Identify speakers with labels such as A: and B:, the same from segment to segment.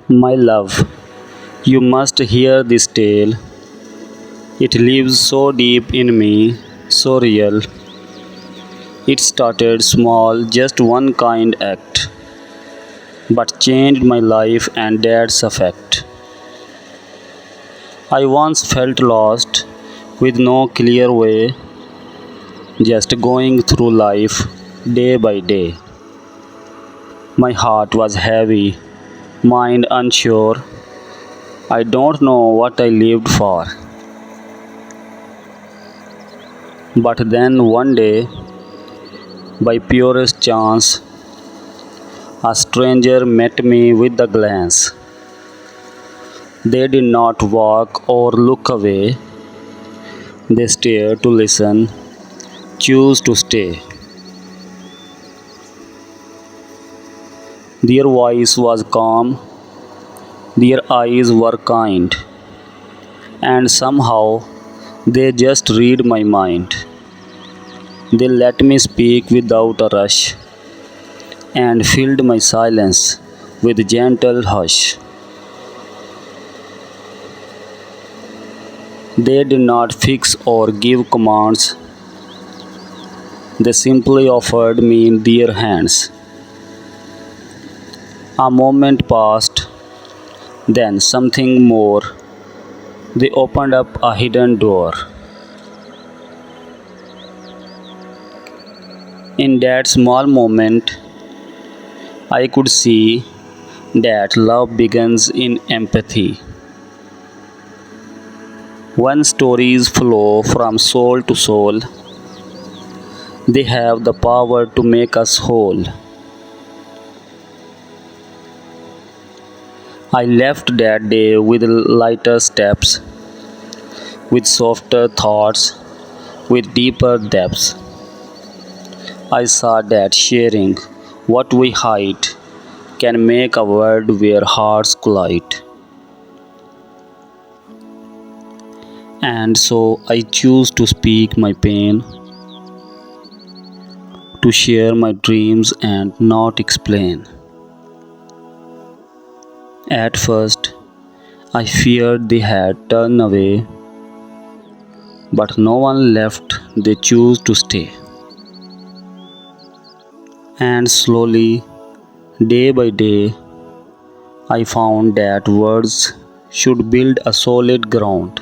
A: My love, you must hear this tale. It lives so deep in me, so real. It started small, just one kind act, but changed my life and dad's effect. I once felt lost, with no clear way, just going through life day by day. My heart was heavy, mind unsure. I don't know what I lived for. But then one day, by purest chance, a stranger met me with a glance. They did not walk or look away. They stared to listen, choose to stay. Their voice was calm, their eyes were kind, and somehow they just read my mind. They let me speak without a rush and filled my silence with gentle hush. They did not fix or give commands, they simply offered me their hands. A moment passed, then something more. They opened up a hidden door. In that small moment, I could see that love begins in empathy. When stories flow from soul to soul, they have the power to make us whole. I left that day with lighter steps, with softer thoughts, with deeper depths. I saw that sharing what we hide can make a world where hearts collide. And so I choose to speak my pain, to share my dreams and not explain. At first, I feared they had turned away, but no one left, they choose to stay. And slowly, day by day, I found that words should build a solid ground.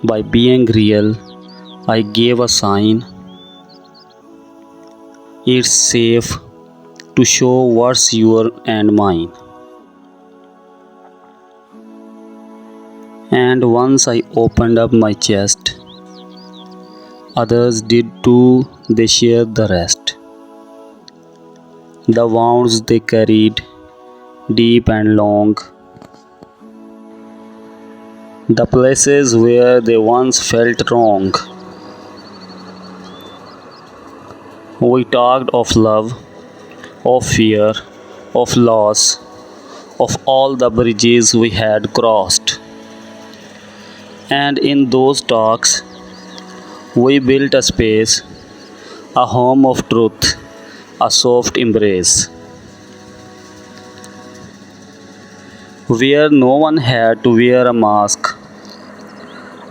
A: By being real, I gave a sign. It's safe to show what's your and mine. And once I opened up my chest, others did too, they shared the rest. The wounds they carried, deep and long, the places where they once felt wrong. We talked of love, of fear, of loss, of all the bridges we had crossed. And in those talks, we built a space, a home of truth, a soft embrace, where no one had to wear a mask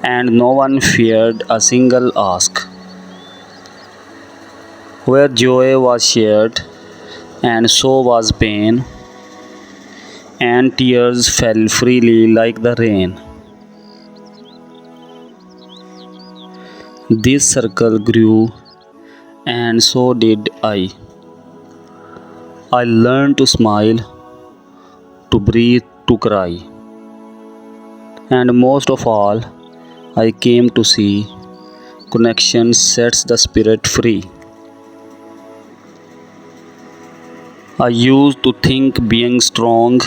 A: and no one feared a single ask, where joy was shared and so was pain, and tears fell freely like the rain. This circle grew, and so did I. I learned to smile, to breathe, to cry. And most of all, I came to see connection sets the spirit free. I used to think being strong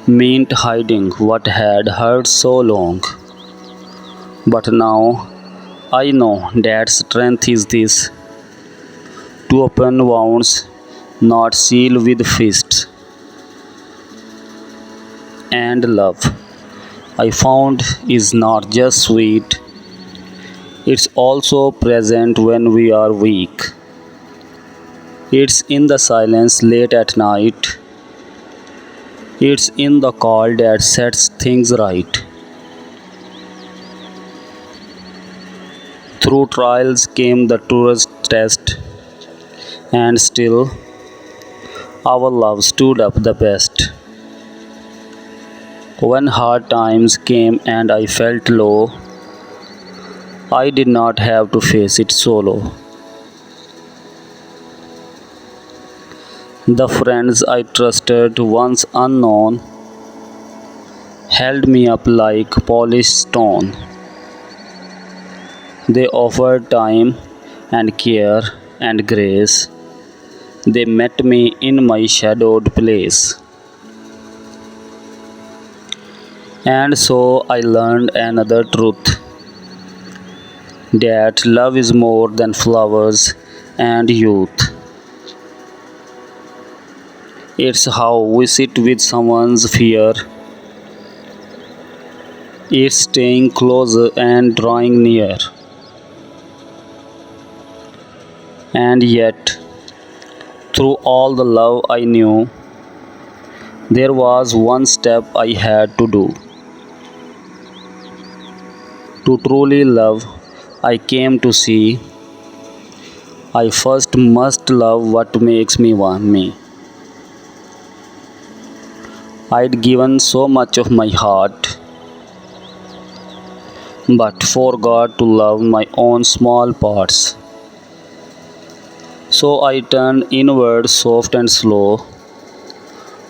A: meant hiding what had hurt so long. But now I know that strength is this, to open wounds, not seal with fists. And love, I found, is not just sweet, it's also present when we are weak. It's in the silence late at night. It's in the call that sets things right. Through trials came the truest test, and still our love stood up the best. When hard times came and I felt low, I did not have to face it solo. The friends I trusted, once unknown, held me up like polished stone. They offered time and care and grace. They met me in my shadowed place. And so I learned another truth, that love is more than flowers and youth. It's how we sit with someone's fear. It's staying closer and drawing near. And yet, through all the love I knew, there was one step I had to do. To truly love, I came to see, I first must love what makes me want me. I'd given so much of my heart, but forgot to love my own small parts. So I turned inward soft and slow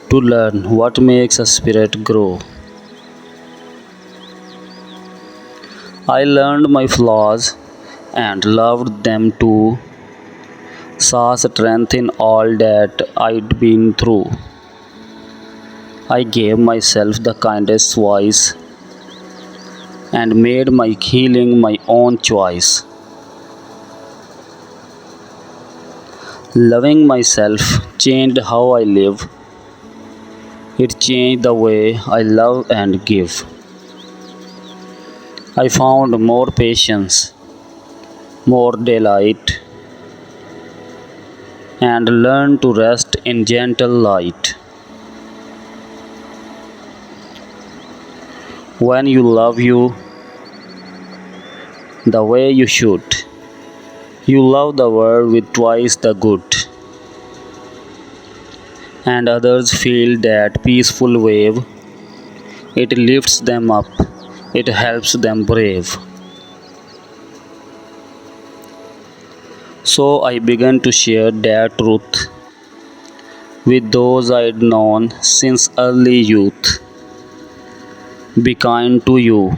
A: to learn what makes a spirit grow. I learned my flaws and loved them too, saw strength in all that I'd been through. I gave myself the kindest voice and made my healing my own choice. Loving myself changed how I live. It changed the way I love and give. I found more patience, more delight, and learned to rest in gentle light. When you love you the way you should, you love the world with twice the good, and others feel that peaceful wave. It lifts them up, it helps them brave. So I began to share that truth with those I'd known since early youth. Be kind to you,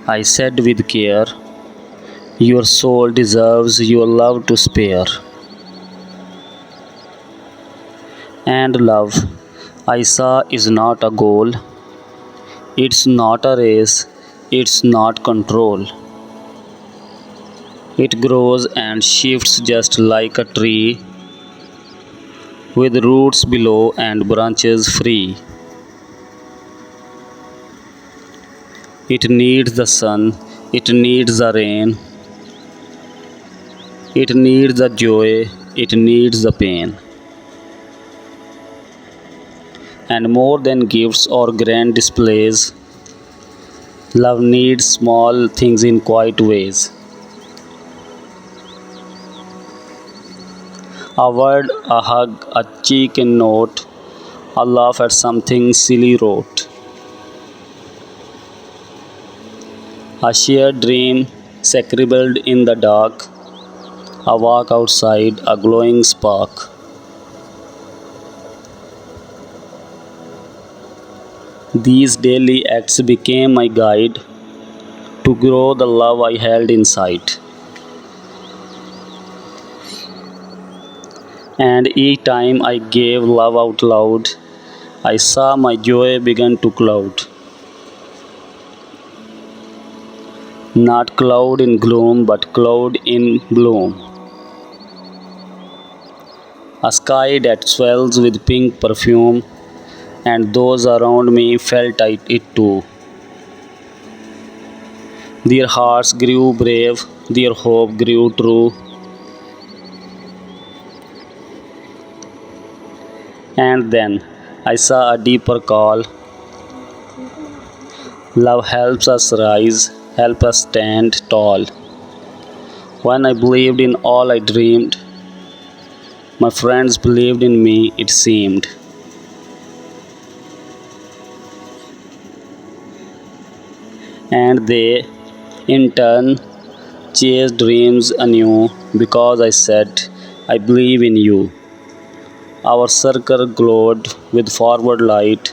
A: I said with care. Your soul deserves your love to spare. And love, I saw, is not a goal. It's not a race. It's not control. It grows and shifts just like a tree, with roots below and branches free. It needs the sun, it needs the rain, it needs the joy, it needs the pain. And more than gifts or grand displays, love needs small things in quiet ways. A word, a hug, a cheek and note, a laugh at something silly wrote. A shared dream scribbled in the dark, a walk outside, a glowing spark. These daily acts became my guide to grow the love I held inside. And each time I gave love out loud, I saw my joy begin to cloud. Not cloud in gloom, but cloud in bloom. A sky that swells with pink perfume, and those around me felt it too. Their hearts grew brave, their hope grew true. And then I saw a deeper call. Love helps us rise, help us stand tall. When I believed in all I dreamed, my friends believed in me, it seemed. And they, in turn, chased dreams anew because I said, I believe in you. Our circle glowed with forward light,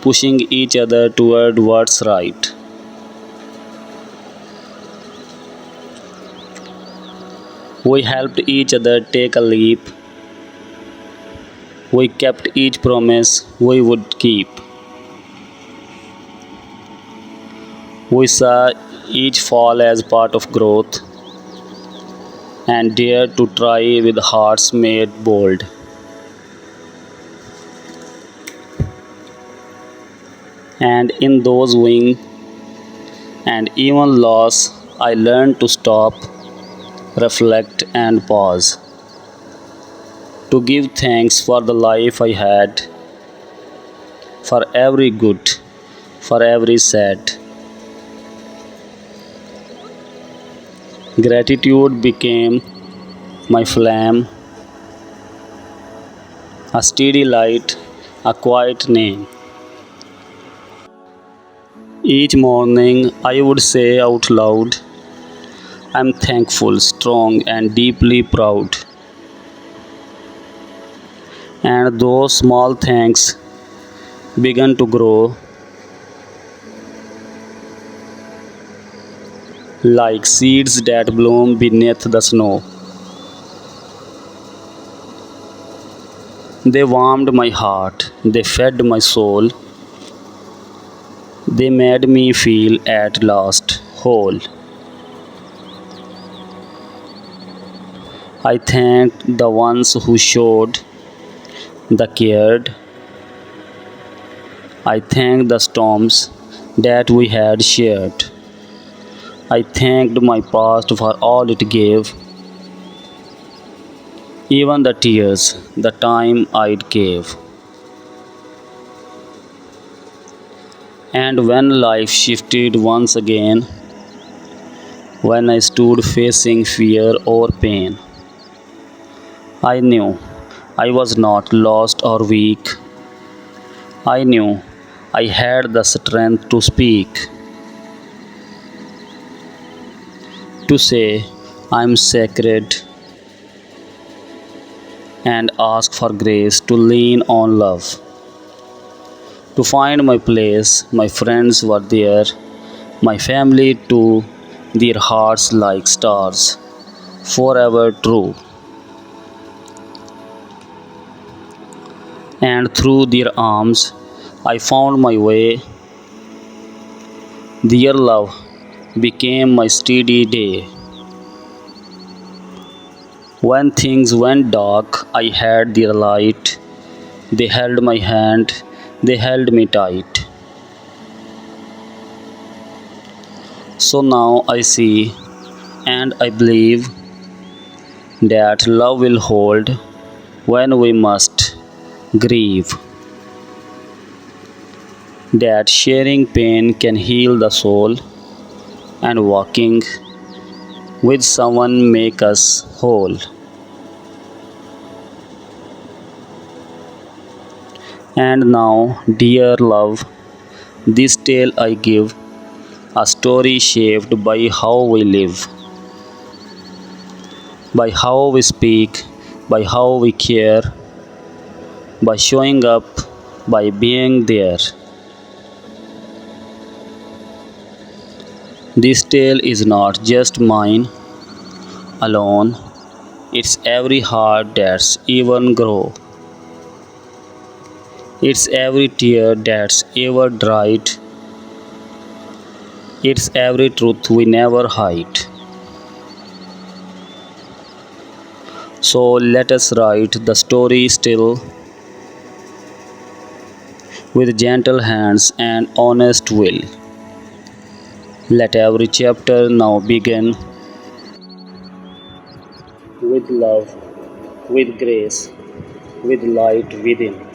A: pushing each other toward what's right. We helped each other take a leap. We kept each promise we would keep. We saw each fall as part of growth and dared to try with hearts made bold. And in those wings and even loss, I learned to stop, reflect, and pause. To give thanks for the life I had, for every good, for every sad. Gratitude became my flame, a steady light, a quiet name. Each morning I would say out loud, I'm thankful, strong, and deeply proud. And those small thanks began to grow like seeds that bloom beneath the snow. They warmed my heart, they fed my soul, they made me feel at last whole. I thanked the ones who showed, the cared. I thanked the storms that we had shared. I thanked my past for all it gave, even the tears, the time I'd gave. And when life shifted once again, when I stood facing fear or pain, I knew I was not lost or weak. I knew I had the strength to speak, to say I'm sacred and ask for grace to lean on love. To find my place, my friends were there, my family too, their hearts like stars, forever true. And through their arms, I found my way. Their love became my steady day. When things went dark, I had their light. They held my hand, they held me tight. So now I see and I believe that love will hold when we must grieve. That sharing pain can heal the soul and walking with someone make us whole. And now, dear love, this tale I give, a story shaped by how we live, by how we speak, by how we care, by showing up, by being there. This tale is not just mine alone, it's every heart that's even grow. It's every tear that's ever dried. It's every truth we never hide. So let us write the story still with gentle hands and honest will. Let every chapter now begin with love, with grace, with light within.